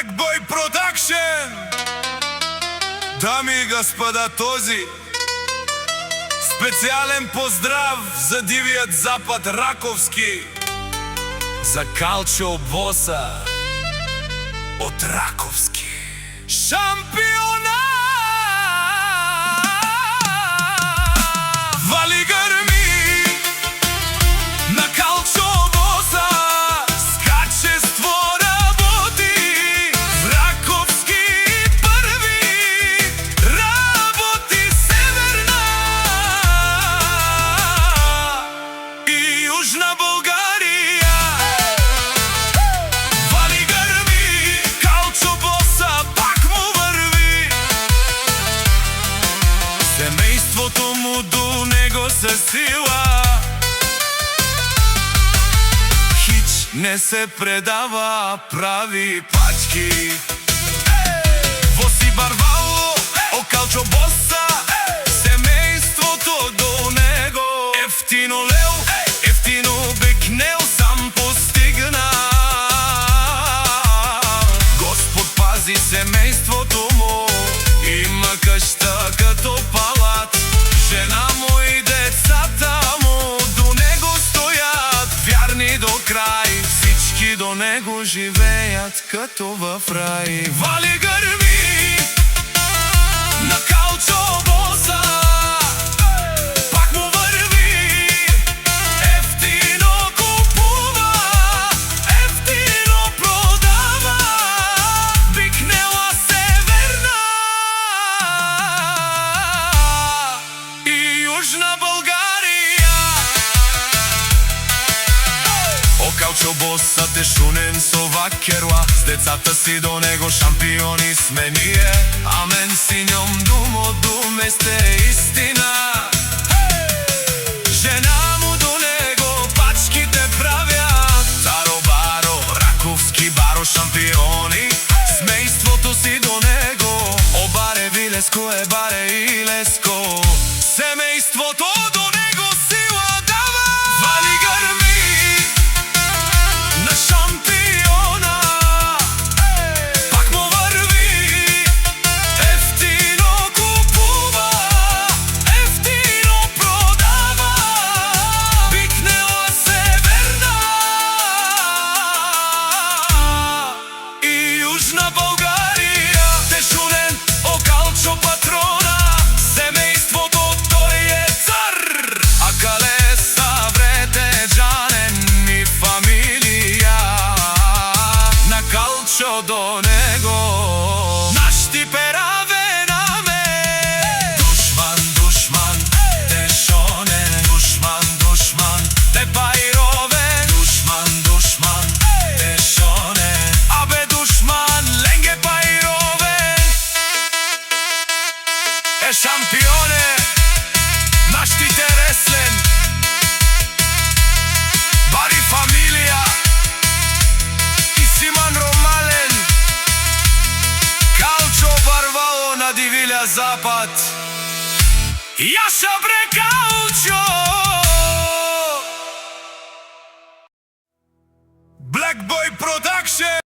Black Boy Production. Дами и господа, този специален поздрав за дивият запад Раковски, за Калчо Боса от Раковски. Шампиона! Вали гърми на Калчо Боса, с качество работи в Раковски първи, работи Северна и Южна България. Вали гърми, Калчо Боса пак му върви, семейството му до него със сила хич не се предава, прави пачки. Воси барвало, о Калчо Боса, семейството до него. Ефтино лел, ефтино бекнел сам постигна. Господ пази семейството му, има къща като палат. Жена му и децата му до него стоят, вярни до край. Всички до него живеят като в рай. Вали гърми на Калчо Боса, пак му върви, ефтино купува, ефтино продава, бикнела Северна и Южна България. О Калчо Боса, те шунен со вакерла, с децата си до него шампиони сме ние. Амен си njom думо думе сте истина. Жена му до него пачките правят, Таро Баро, Раковски Баро шампиони. Семейството си до него, о баре Вилеско е баре и Леско. Семейството до него сила дава. Вали гърми на шампиона, пак му върви, ефтино купува, ефтино продава, бикнела Северна и Южна България. Тешунен о Калчо патрона, семейството той е цар. А Калеса врете джанен и фамилия, на Калчо до него нашти пера венаме. Душман, душман, тешонен, душман, душман, те пайровен, душман, душман, тешонен, абе душман, ленге пайровен. Е шампионе, нашти тереслен, бари фамилия, и Симан Ромален, Калчо барвало на дивиля запад. Яша бре Калчо! Black Boy Production.